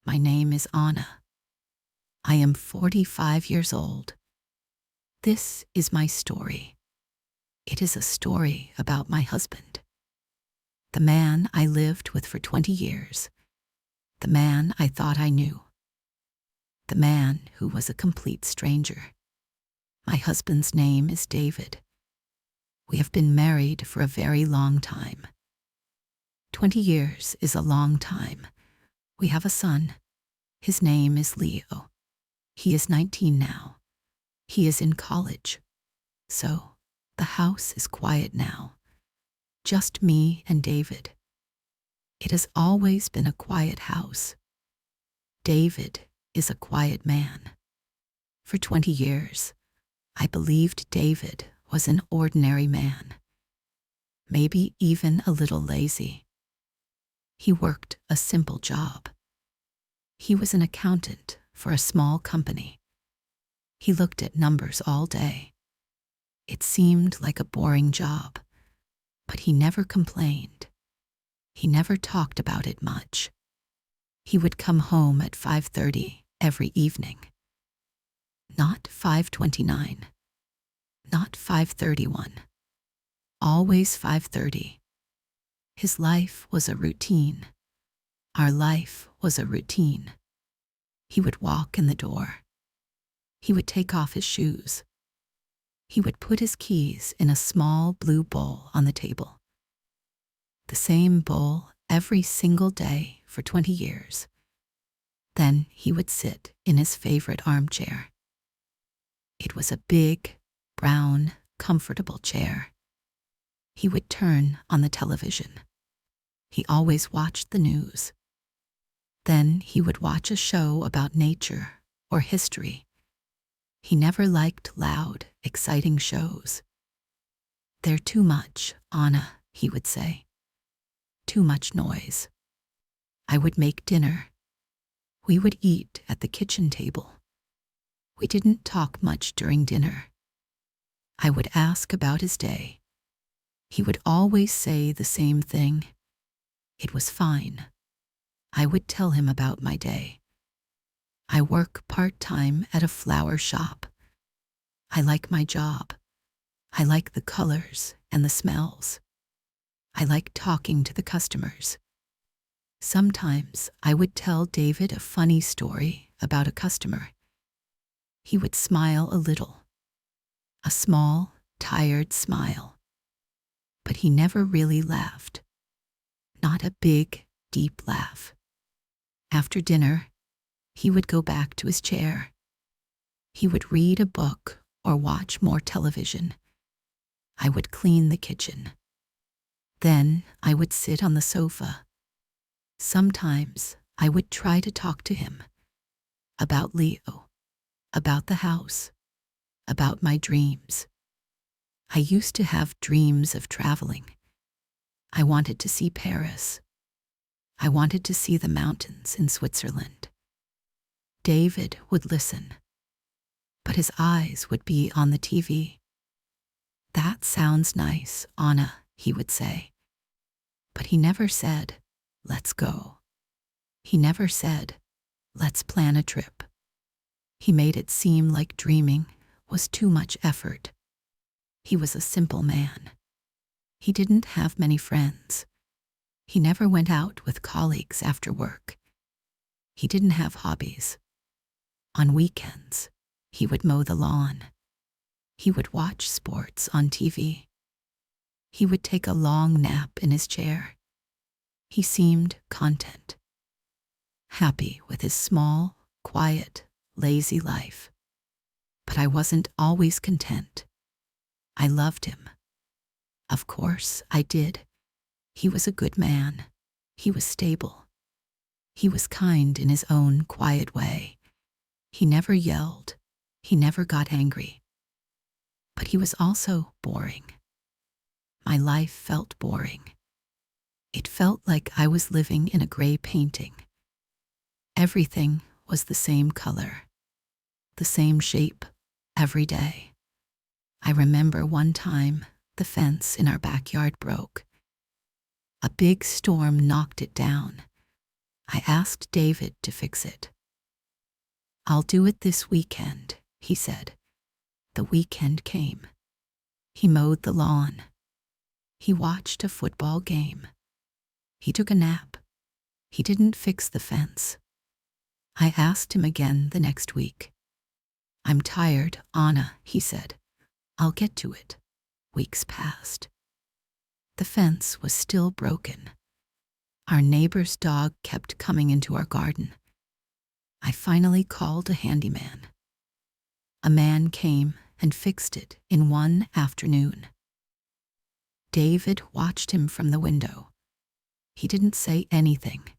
My name is Anna. I am 45 years old. This is my story. It is a story about my husband, the man I lived with for 20 years, the man I thought I knew, the man who was a complete stranger. My husband's name is David. We have been married for a very long time. 20 years is a long time. We have a son. His name is Leo. He is 19 now. He is in college. So, the house is quiet now. Just me and David. It has always been a quiet house. David is a quiet man. For 20 years, I believed David was an ordinary man. Maybe even a little lazy. He worked a simple job. He was an accountant for a small company. He looked at numbers all day. It seemed like a boring job, but he never complained. He never talked about it much. He would come home at 5:30 every evening. Not 5:29, not 5:31, always 5:30. His life was a routine. Our life was a routine. He would walk in the door. He would take off his shoes. He would put his keys in a small blue bowl on the table. The same bowl every single day for 20 years. Then he would sit in his favorite armchair. It was a big, brown, comfortable chair. He would turn on the television. He always watched the news. Then he would watch a show about nature or history. He never liked loud, exciting shows. "They're too much, Anna," he would say. "Too much noise." I would make dinner. We would eat at the kitchen table. We didn't talk much during dinner. I would ask about his day. He would always say the same thing. It was fine. I would tell him about my day. I work part-time at a flower shop. I like my job. I like the colors and the smells. I like talking to the customers. Sometimes I would tell David a funny story about a customer. He would smile a little, a small, tired smile. But he never really laughed. Not a big, deep laugh. After dinner, he would go back to his chair. He would read a book or watch more television. I would clean the kitchen. Then I would sit on the sofa. Sometimes I would try to talk to him about Leo, about the house, about my dreams. I used to have dreams of traveling. I wanted to see Paris. I wanted to see the mountains in Switzerland. David would listen, but his eyes would be on the TV. "That sounds nice, Anna," he would say. But he never said, "Let's go." He never said, "Let's plan a trip." He made it seem like dreaming was too much effort. He was a simple man. He didn't have many friends. He never went out with colleagues after work. He didn't have hobbies. On weekends, he would mow the lawn. He would watch sports on TV. He would take a long nap in his chair. He seemed content, happy with his small, quiet, lazy life. But I wasn't always content. I loved him. Of course, I did. He was a good man. He was stable. He was kind in his own quiet way. He never yelled. He never got angry. But he was also boring. My life felt boring. It felt like I was living in a gray painting. Everything was the same color, the same shape, every day. I remember one time the fence in our backyard broke. A big storm knocked it down. I asked David to fix it. "I'll do it this weekend," he said. The weekend came. He mowed the lawn. He watched a football game. He took a nap. He didn't fix the fence. I asked him again the next week. "I'm tired, Anna," he said. "I'll get to it." Weeks passed. The fence was still broken. Our neighbor's dog kept coming into our garden. I finally called a handyman. A man came and fixed it in one afternoon. David watched him from the window. He didn't say anything.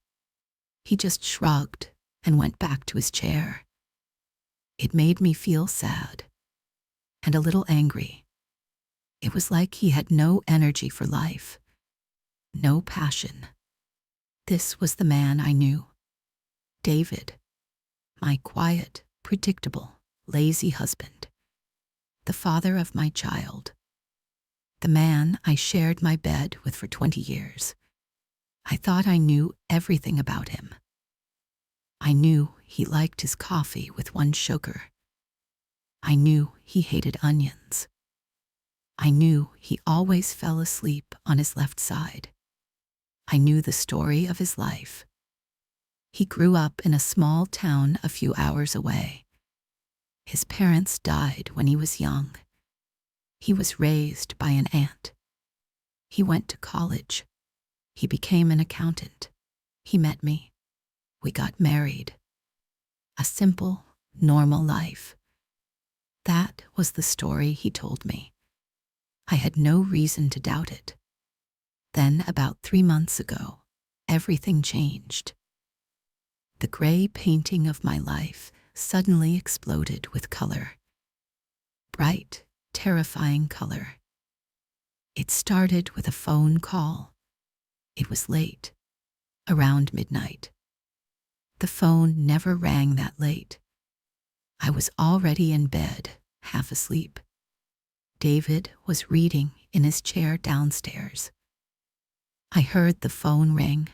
He just shrugged and went back to his chair. It made me feel sad and a little angry. It was like he had no energy for life, no passion. This was the man I knew. David, my quiet, predictable, lazy husband, the father of my child, the man I shared my bed with for 20 years. I thought I knew everything about him. I knew he liked his coffee with 1 sugar. I knew he hated onions. I knew he always fell asleep on his left side. I knew the story of his life. He grew up in a small town a few hours away. His parents died when he was young. He was raised by an aunt. He went to college. He became an accountant. He met me. We got married. A simple, normal life. That was the story he told me. I had no reason to doubt it. Then, about 3 months ago, everything changed. The gray painting of my life suddenly exploded with color. Bright, terrifying color. It started with a phone call. It was late, around midnight. The phone never rang that late. I was already in bed, half asleep. David was reading in his chair downstairs. I heard the phone ring.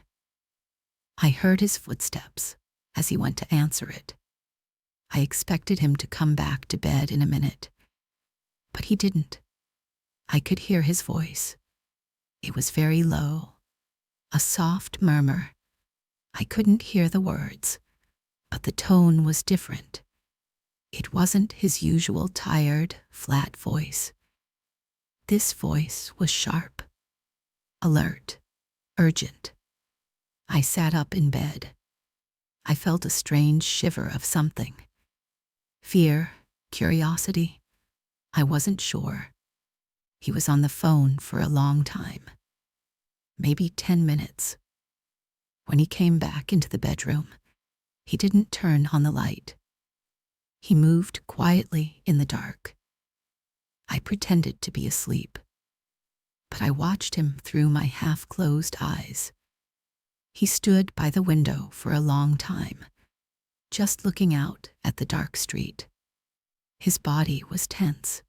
I heard his footsteps as he went to answer it. I expected him to come back to bed in a minute, but he didn't. I could hear his voice. It was very low, a soft murmur. I couldn't hear the words, but the tone was different. It wasn't his usual tired, flat voice. This voice was sharp, alert, urgent. I sat up in bed. I felt a strange shiver of something. Fear, curiosity. I wasn't sure. He was on the phone for a long time, maybe 10 minutes. When he came back into the bedroom, he didn't turn on the light. He moved quietly in the dark. I pretended to be asleep, but I watched him through my half-closed eyes. He stood by the window for a long time, just looking out at the dark street. His body was tense.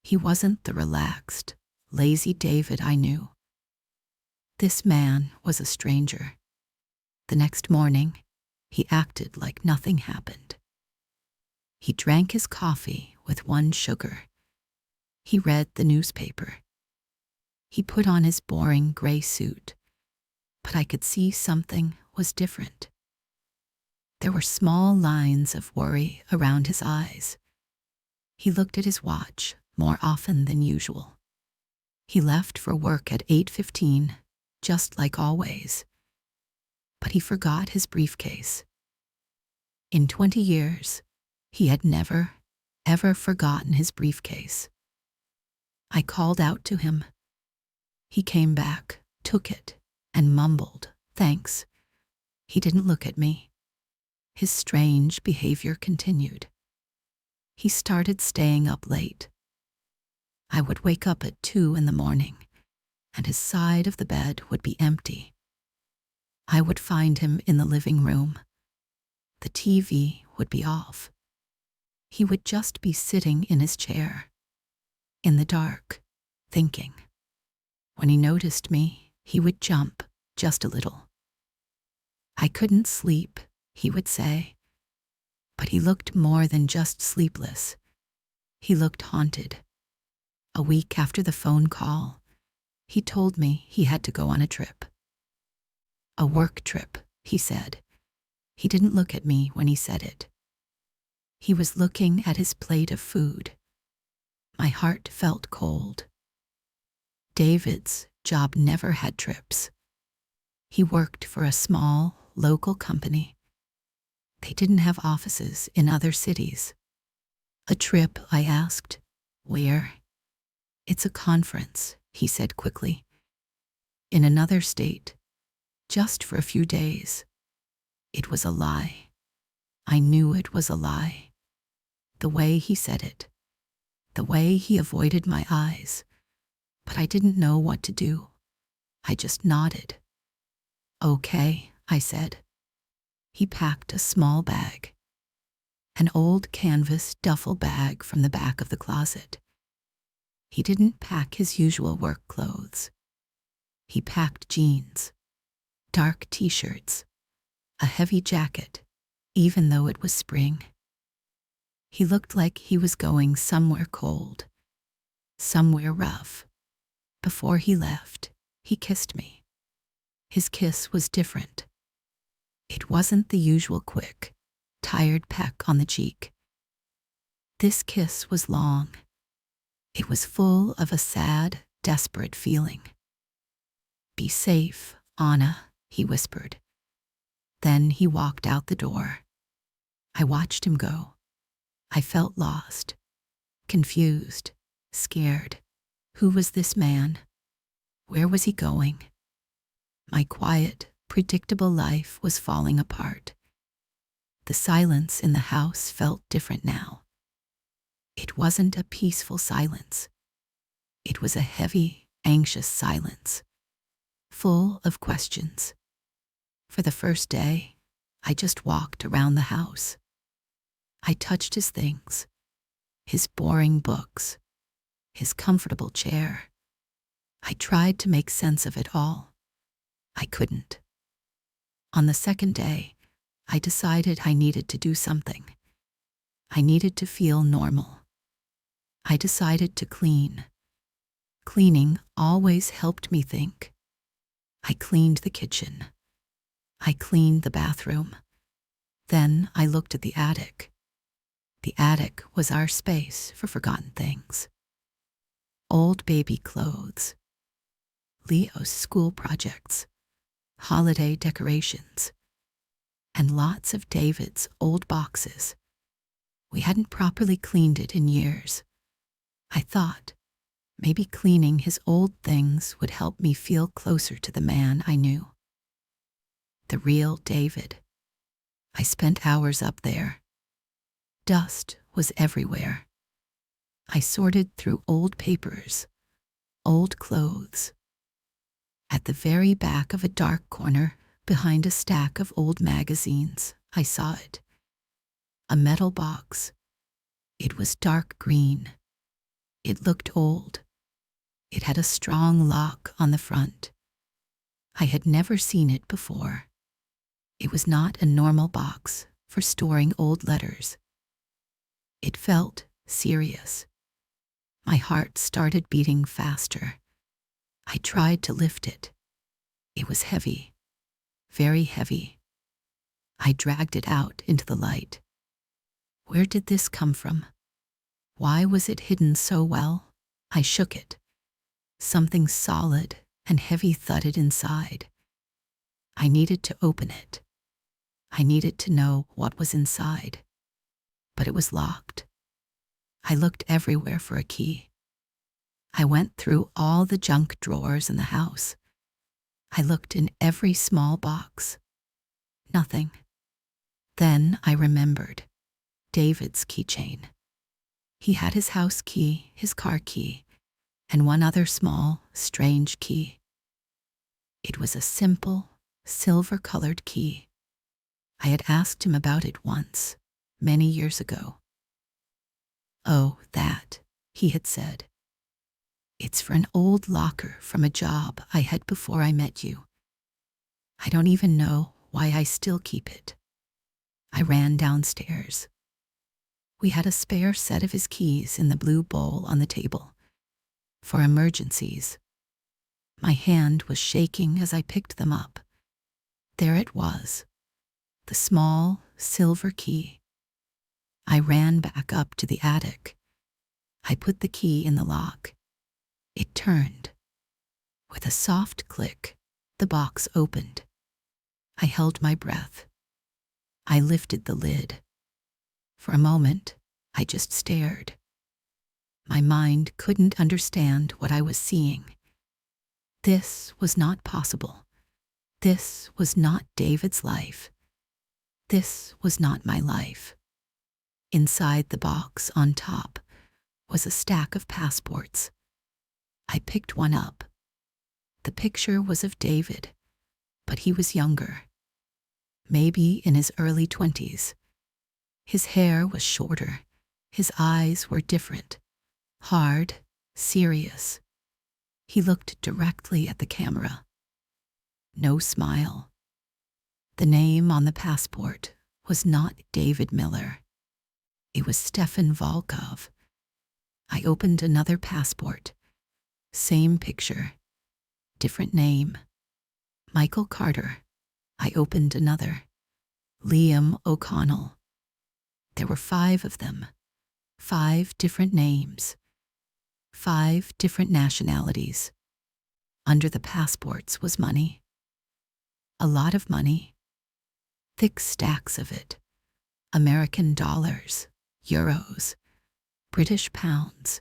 He wasn't the relaxed, lazy David I knew. This man was a stranger. The next morning, he acted like nothing happened. He drank his coffee with 1 sugar. He read the newspaper. He put on his boring gray suit, but I could see something was different. There were small lines of worry around his eyes. He looked at his watch more often than usual. He left for work at 8:15, just like always. But he forgot his briefcase. In 20 years, he had never, ever forgotten his briefcase. I called out to him. He came back, took it, and mumbled, "Thanks." He didn't look at me. His strange behavior continued. He started staying up late. I would wake up at 2 in the morning, and his side of the bed would be empty. I would find him in the living room. The TV would be off. He would just be sitting in his chair, in the dark, thinking. When he noticed me, he would jump just a little. I couldn't sleep, he would say. But he looked more than just sleepless. He looked haunted. A week after the phone call, he told me he had to go on a trip. A work trip, he said. He didn't look at me when he said it. He was looking at his plate of food. My heart felt cold. David's job never had trips. He worked for a small, local company. They didn't have offices in other cities. A trip, I asked. Where? It's a conference, he said quickly. In another state. Just for a few days. It was a lie. I knew it was a lie. The way he said it. The way he avoided my eyes. But I didn't know what to do. I just nodded. Okay, I said. He packed a small bag. An old canvas duffel bag from the back of the closet. He didn't pack his usual work clothes. He packed jeans, dark t-shirts, a heavy jacket, even though it was spring. He looked like he was going somewhere cold, somewhere rough. Before he left, he kissed me. His kiss was different. It wasn't the usual quick, tired peck on the cheek. This kiss was long. It was full of a sad, desperate feeling. Be safe, Anna, he whispered. Then he walked out the door. I watched him go. I felt lost, confused, scared. Who was this man? Where was he going? My quiet, predictable life was falling apart. The silence in the house felt different now. It wasn't a peaceful silence. It was a heavy, anxious silence, full of questions. For the first day, I just walked around the house. I touched his things, his boring books, his comfortable chair. I tried to make sense of it all. I couldn't. On the second day, I decided I needed to do something. I needed to feel normal. I decided to clean. Cleaning always helped me think. I cleaned the kitchen. I cleaned the bathroom. Then I looked at the attic. The attic was our space for forgotten things. Old baby clothes, Leo's school projects, holiday decorations, and lots of David's old boxes. We hadn't properly cleaned it in years. I thought maybe cleaning his old things would help me feel closer to the man I knew. The real David. I spent hours up there. Dust was everywhere. I sorted through old papers, old clothes. At the very back of a dark corner, behind a stack of old magazines, I saw it. A metal box. It was dark green. It looked old. It had a strong lock on the front. I had never seen it before. It was not a normal box for storing old letters. It felt serious. My heart started beating faster. I tried to lift it. It was heavy, very heavy. I dragged it out into the light. Where did this come from? Why was it hidden so well? I shook it. Something solid and heavy thudded inside. I needed to open it. I needed to know what was inside. But it was locked. I looked everywhere for a key. I went through all the junk drawers in the house. I looked in every small box. Nothing. Then I remembered David's keychain. He had his house key, his car key, and one other small, strange key. It was a simple, silver-colored key. I had asked him about it once, many years ago. Oh, that, he had said. It's for an old locker from a job I had before I met you. I don't even know why I still keep it. I ran downstairs. We had a spare set of his keys in the blue bowl on the table. For emergencies. My hand was shaking as I picked them up. There it was, the small silver key. I ran back up to the attic. I put the key in the lock. It turned. With a soft click, the box opened. I held my breath. I lifted the lid. For a moment, I just stared. My mind couldn't understand what I was seeing. This was not possible. This was not David's life. This was not my life. Inside the box on top was a stack of passports. I picked one up. The picture was of David, but he was younger. Maybe in his early 20s. His hair was shorter. His eyes were different. Hard, serious. He looked directly at the camera. No smile. The name on the passport was not David Miller. It was Stefan Volkov. I opened another passport. Same picture. Different name. Michael Carter. I opened another. Liam O'Connell. There were 5 of them. 5 different names. 5 different nationalities. Under the passports was money. A lot of money. Thick stacks of it. American dollars, euros, British pounds.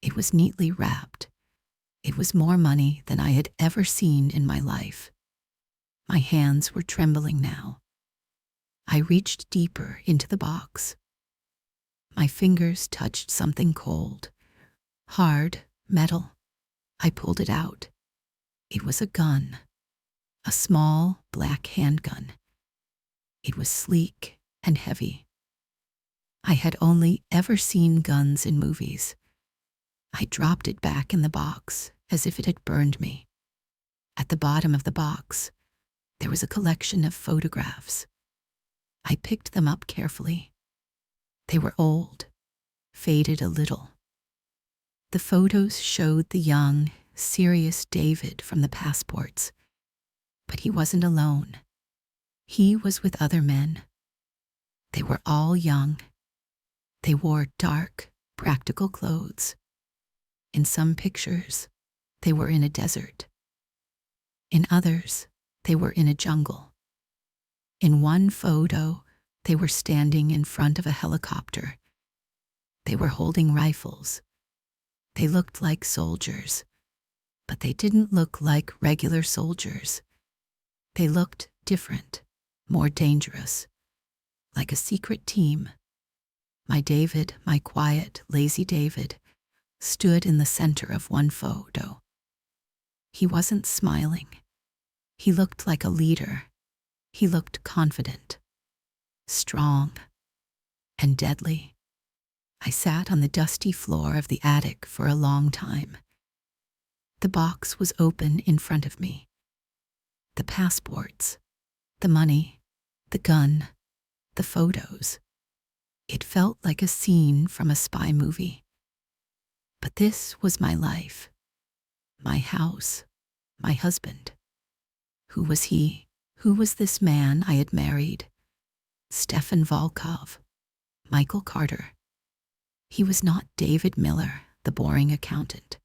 It was neatly wrapped. It was more money than I had ever seen in my life. My hands were trembling now. I reached deeper into the box. My fingers touched something cold. Hard, metal. I pulled it out. It was a gun. A small, black handgun. It was sleek and heavy. I had only ever seen guns in movies. I dropped it back in the box as if it had burned me. At the bottom of the box, there was a collection of photographs. I picked them up carefully. They were old, faded a little. The photos showed the young, serious David from the passports. But he wasn't alone. He was with other men. They were all young. They wore dark, practical clothes. In some pictures, they were in a desert. In others, they were in a jungle. In one photo, they were standing in front of a helicopter. They were holding rifles. They looked like soldiers, but they didn't look like regular soldiers. They looked different, more dangerous, like a secret team. My David, my quiet, lazy David, stood in the center of one photo. He wasn't smiling. He looked like a leader. He looked confident, strong, and deadly. I sat on the dusty floor of the attic for a long time. The box was open in front of me. The passports, the money, the gun, the photos. It felt like a scene from a spy movie. But this was my life, my house, my husband. Who was he? Who was this man I had married? Stefan Volkov, Michael Carter. He was not David Miller, the boring accountant.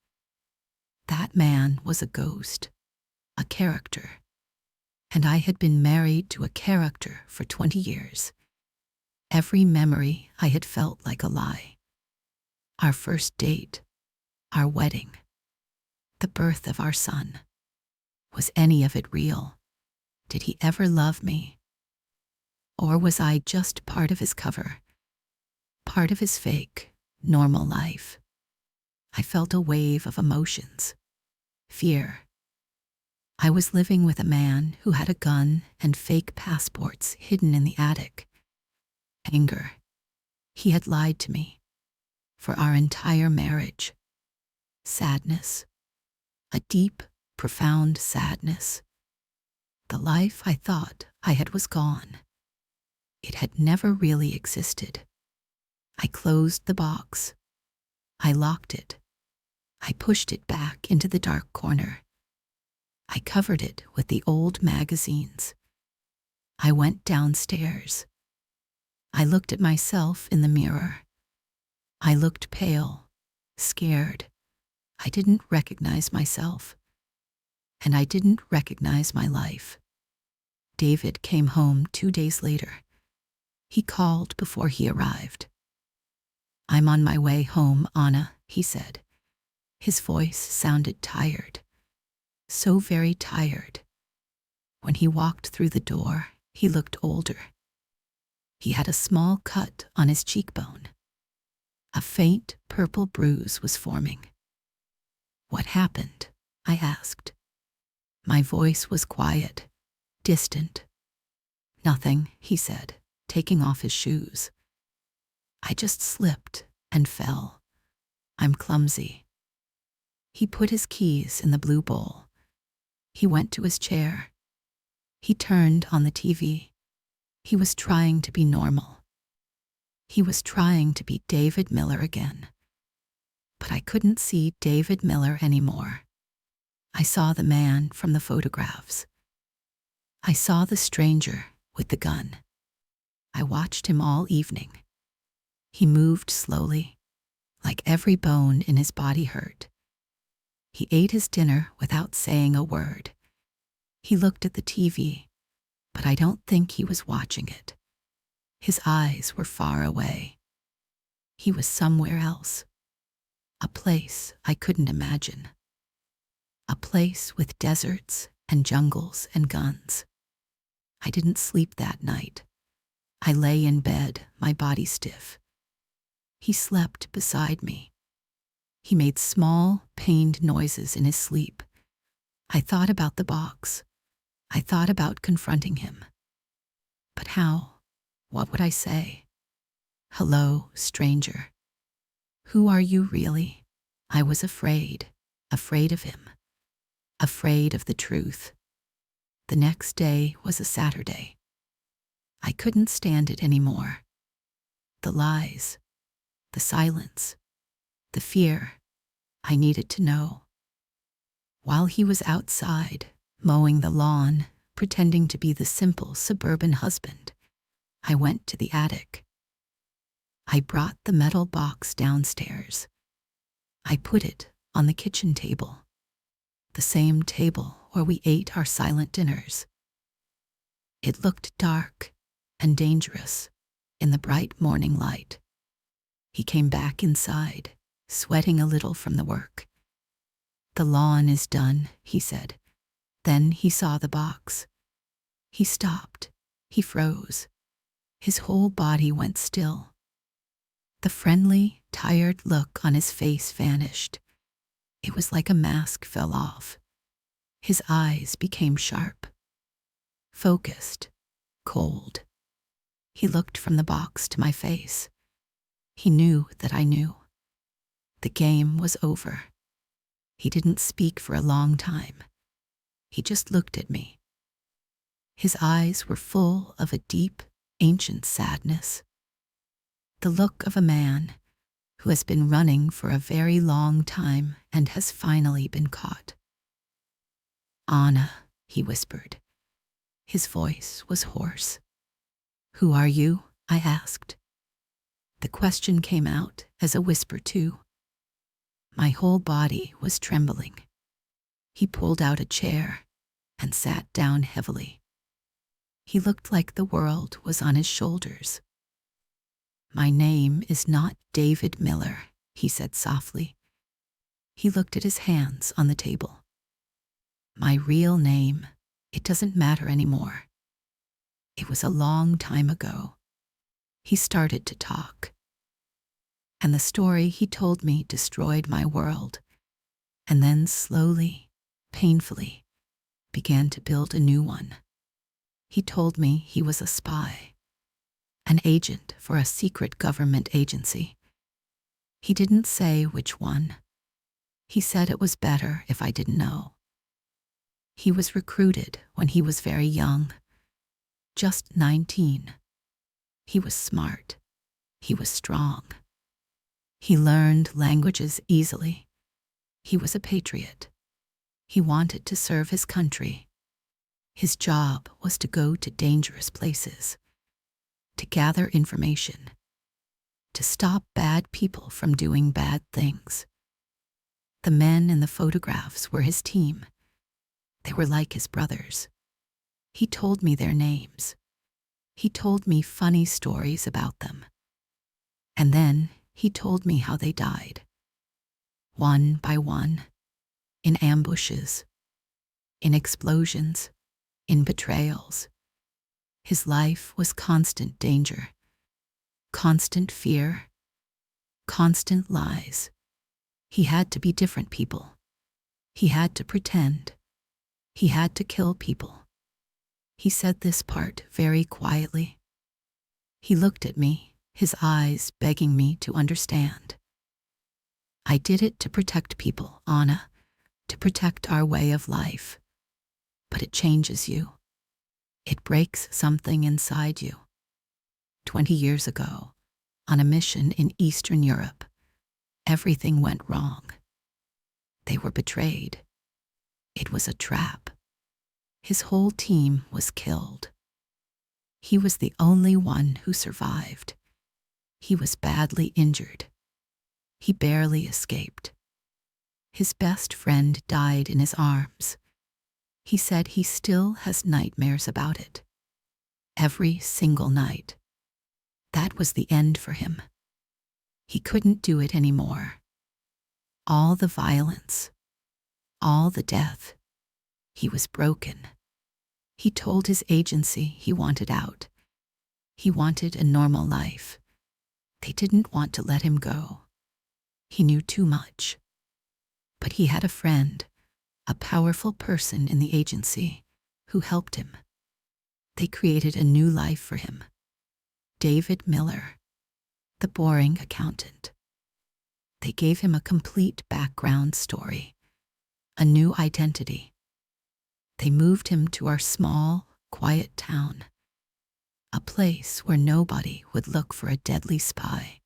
That man was a ghost, a character. And I had been married to a character for 20 years. Every memory I had felt like a lie. Our first date, our wedding, the birth of our son. Was any of it real? Did he ever love me? Or was I just part of his cover? Part of his fake, normal life? I felt a wave of emotions. Fear. I was living with a man who had a gun and fake passports hidden in the attic. Anger. He had lied to me. For our entire marriage. Sadness. A deep, profound sadness. The life I thought I had was gone. It had never really existed. I closed the box. I locked it. I pushed it back into the dark corner. I covered it with the old magazines. I went downstairs. I looked at myself in the mirror. I looked pale, scared. I didn't recognize myself. And I didn't recognize my life. David came home 2 days later. He called before he arrived. "I'm on my way home, Anna," he said. His voice sounded tired, so very tired. When he walked through the door, he looked older. He had a small cut on his cheekbone. A faint purple bruise was forming. "What happened?" I asked. My voice was quiet, distant. "Nothing," he said, taking off his shoes. "I just slipped and fell. I'm clumsy." He put his keys in the blue bowl. He went to his chair. He turned on the TV. He was trying to be normal. He was trying to be David Miller again. But I couldn't see David Miller anymore. I saw the man from the photographs. I saw the stranger with the gun. I watched him all evening. He moved slowly, like every bone in his body hurt. He ate his dinner without saying a word. He looked at the TV, but I don't think he was watching it. His eyes were far away. He was somewhere else. A place I couldn't imagine. A place with deserts and jungles and guns. I didn't sleep that night. I lay in bed, my body stiff. He slept beside me. He made small, pained noises in his sleep. I thought about the box. I thought about confronting him. But how? What would I say? "Hello, stranger. Who are you really?" I was afraid of him, afraid of the truth. The next day was a Saturday. I couldn't stand it anymore. The lies, the silence, the fear. I needed to know. While he was outside, mowing the lawn, pretending to be the simple suburban husband, I went to the attic. I brought the metal box downstairs. I put it on the kitchen table, the same table where we ate our silent dinners. It looked dark and dangerous in the bright morning light. He came back inside, sweating a little from the work. "The lawn is done," he said. Then he saw the box. He stopped. He froze. His whole body went still. The friendly, tired look on his face vanished. It was like a mask fell off. His eyes became sharp, focused, cold. He looked from the box to my face. He knew that I knew. The game was over. He didn't speak for a long time. He just looked at me. His eyes were full of a deep, ancient sadness. The look of a man who has been running for a very long time and has finally been caught. "Anna," he whispered. His voice was hoarse. "Who are you?" I asked. The question came out as a whisper too. My whole body was trembling. He pulled out a chair and sat down heavily. He looked like the world was on his shoulders. "My name is not David Miller," he said softly. He looked at his hands on the table. "My real name, it doesn't matter anymore. It was a long time ago." He started to talk. And the story he told me destroyed my world, and then slowly, painfully, began to build a new one. He told me he was a spy, an agent for a secret government agency. He didn't say which one. He said it was better if I didn't know. He was recruited when he was very young, just 19. He was smart. He was strong. He learned languages easily. He was a patriot. He wanted to serve his country. His job was to go to dangerous places, to gather information, to stop bad people from doing bad things. The men in the photographs were his team. They were like his brothers. He told me their names. He told me funny stories about them. And then he told me how they died. One by one, in ambushes, in explosions, in betrayals. His life was constant danger, constant fear, constant lies. He had to be different people. He had to pretend. He had to kill people. He said this part very quietly. He looked at me, his eyes begging me to understand. I did it to protect people, Anna, to protect our way of life. But it changes you. It breaks something inside you. 20 years ago, on a mission in Eastern Europe, everything went wrong. They were betrayed. It was a trap. His whole team was killed. He was the only one who survived. He was badly injured. He barely escaped. His best friend died in his arms. He said he still has nightmares about it. Every single night. That was the end for him. He couldn't do it anymore. All the violence, all the death. He was broken. He told his agency he wanted out. He wanted a normal life. They didn't want to let him go. He knew too much. But he had a friend, a powerful person in the agency, who helped him. They created a new life for him. David Miller, the boring accountant. They gave him a complete background story, a new identity. They moved him to our small, quiet town, a place where nobody would look for a deadly spy.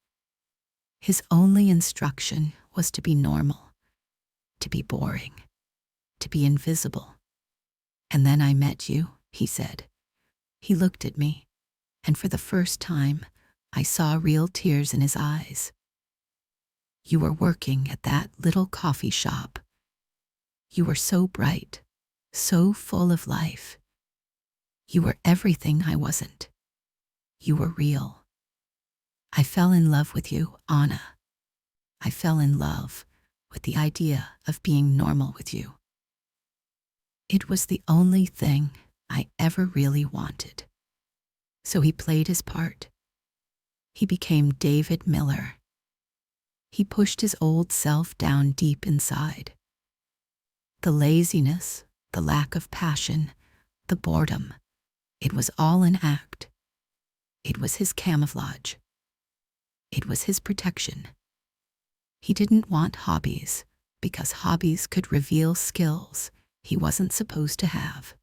His only instruction was to be normal, to be boring, to be invisible. And then I met you, he said. He looked at me, and for the first time, I saw real tears in his eyes. You were working at that little coffee shop. You were so bright, so full of life. You were everything I wasn't. You were real. I fell in love with you, Anna. I fell in love with the idea of being normal with you. It was the only thing I ever really wanted. So he played his part. He became David Miller. He pushed his old self down deep inside. The laziness, the lack of passion, the boredom, it was all an act. It was his camouflage. It was his protection. He didn't want hobbies because hobbies could reveal skills he wasn't supposed to have.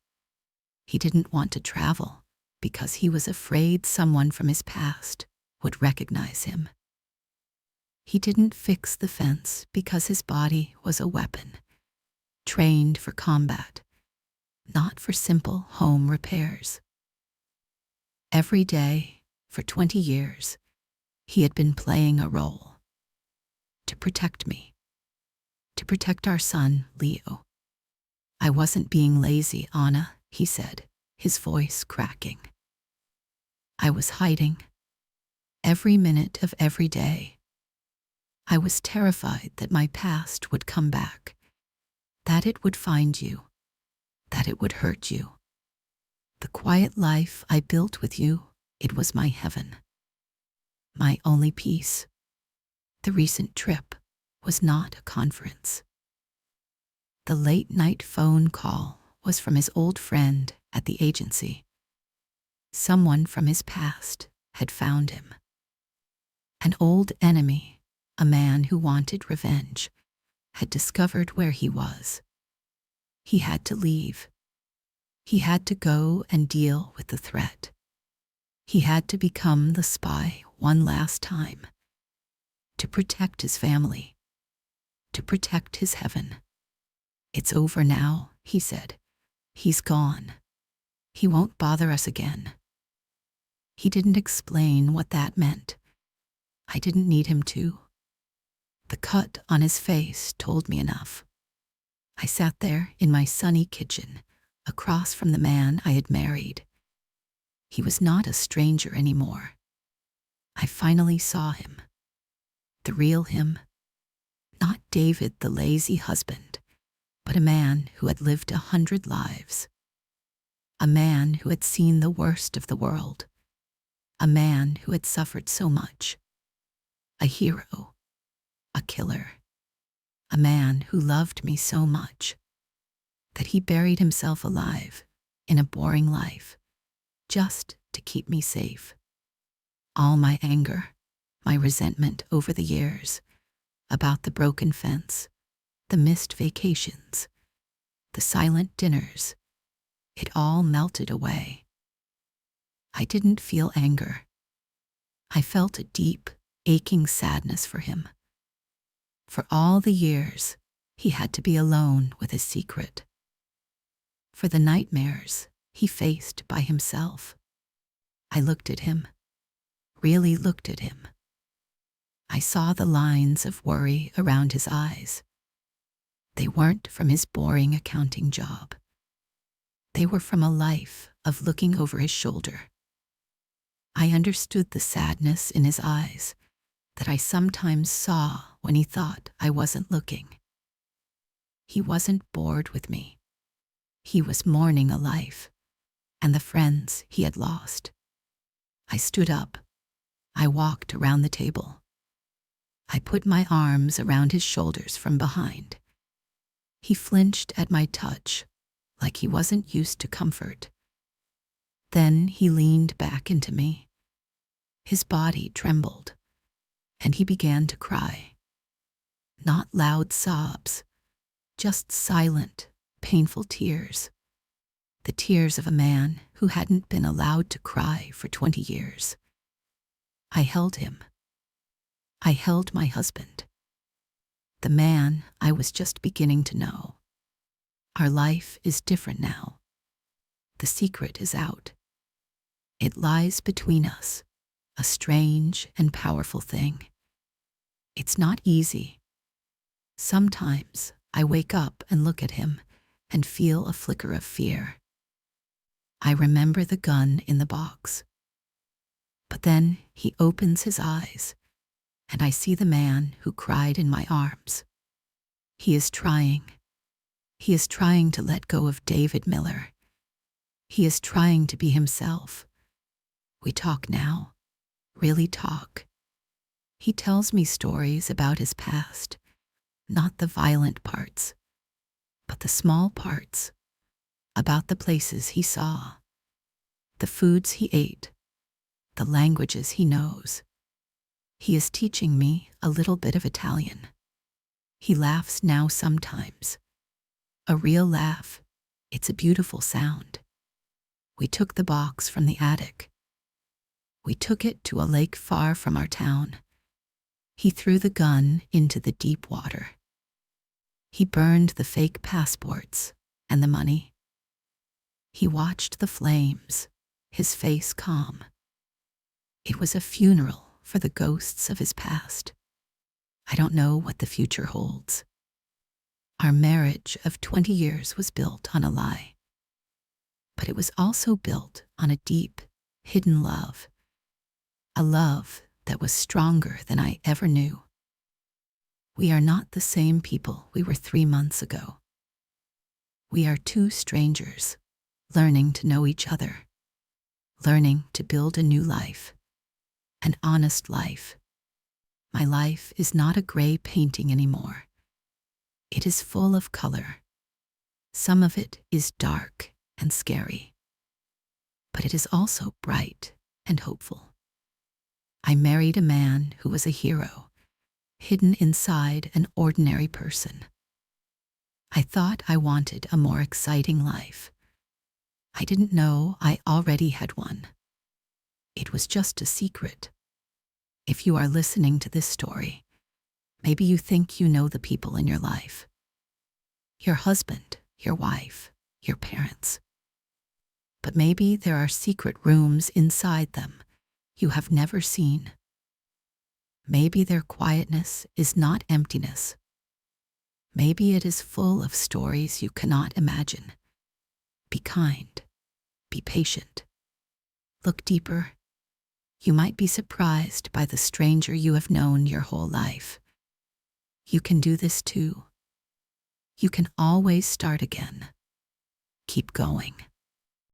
He didn't want to travel because he was afraid someone from his past would recognize him. He didn't fix the fence because his body was a weapon, trained for combat, not for simple home repairs. Every day, for 20 years, he had been playing a role. To protect me. To protect our son, Leo. I wasn't being lazy, Anna, he said, his voice cracking. I was hiding. Every minute of every day. I was terrified that my past would come back, that it would find you, that it would hurt you. The quiet life I built with you, it was my heaven. My only peace. The recent trip was not a conference. The late-night phone call was from his old friend at the agency. Someone from his past had found him. An old enemy, a man who wanted revenge, had discovered where he was. He had to leave. He had to go and deal with the threat. He had to become the spy one last time, to protect his family, to protect his heaven. "It's over now," he said. "He's gone. He won't bother us again." He didn't explain what that meant. I didn't need him to. The cut on his face told me enough. I sat there in my sunny kitchen, across from the man I had married. He was not a stranger anymore. I finally saw him. The real him. Not David, the lazy husband, but a man who had lived 100 lives. A man who had seen the worst of the world. A man who had suffered so much. A hero. A killer. A man who loved me so much that he buried himself alive in a boring life just to keep me safe. All my anger, my resentment over the years, about the broken fence, the missed vacations, the silent dinners, it all melted away. I didn't feel anger. I felt a deep, aching sadness for him. For all the years, he had to be alone with his secret. For the nightmares he faced by himself. I looked at him, really looked at him. I saw the lines of worry around his eyes. They weren't from his boring accounting job. They were from a life of looking over his shoulder. I understood the sadness in his eyes that I sometimes saw when he thought I wasn't looking. He wasn't bored with me. He was mourning a life and the friends he had lost. I stood up. I walked around the table. I put my arms around his shoulders from behind. He flinched at my touch, like he wasn't used to comfort. Then he leaned back into me. His body trembled, and he began to cry. Not loud sobs, just silent, painful tears. The tears of a man who hadn't been allowed to cry for 20 years. I held him. I held my husband. The man I was just beginning to know. Our life is different now. The secret is out. It lies between us, a strange and powerful thing. It's not easy. Sometimes I wake up and look at him and feel a flicker of fear. I remember the gun in the box. But then he opens his eyes, and I see the man who cried in my arms. He is trying. He is trying to let go of David Miller. He is trying to be himself. We talk now, really talk. He tells me stories about his past, not the violent parts, but the small parts, about the places he saw, the foods he ate, the languages he knows. He is teaching me a little bit of Italian. He laughs now sometimes. A real laugh. It's a beautiful sound. We took the box from the attic. We took it to a lake far from our town. He threw the gun into the deep water. He burned the fake passports and the money. He watched the flames, his face calm. It was a funeral for the ghosts of his past. I don't know what the future holds. Our marriage of 20 years was built on a lie. But it was also built on a deep, hidden love. A love that was stronger than I ever knew. We are not the same people we were 3 months ago. We are two strangers, learning to know each other, learning to build a new life, an honest life. My life is not a gray painting anymore. It is full of color. Some of it is dark and scary, but it is also bright and hopeful. I married a man who was a hero, hidden inside an ordinary person. I thought I wanted a more exciting life. I didn't know I already had one. It was just a secret. If you are listening to this story, maybe you think you know the people in your life. Your husband, your wife, your parents. But maybe there are secret rooms inside them you have never seen. Maybe their quietness is not emptiness. Maybe it is full of stories you cannot imagine. Be kind. Be patient. Look deeper. You might be surprised by the stranger you have known your whole life. You can do this too. You can always start again. Keep going.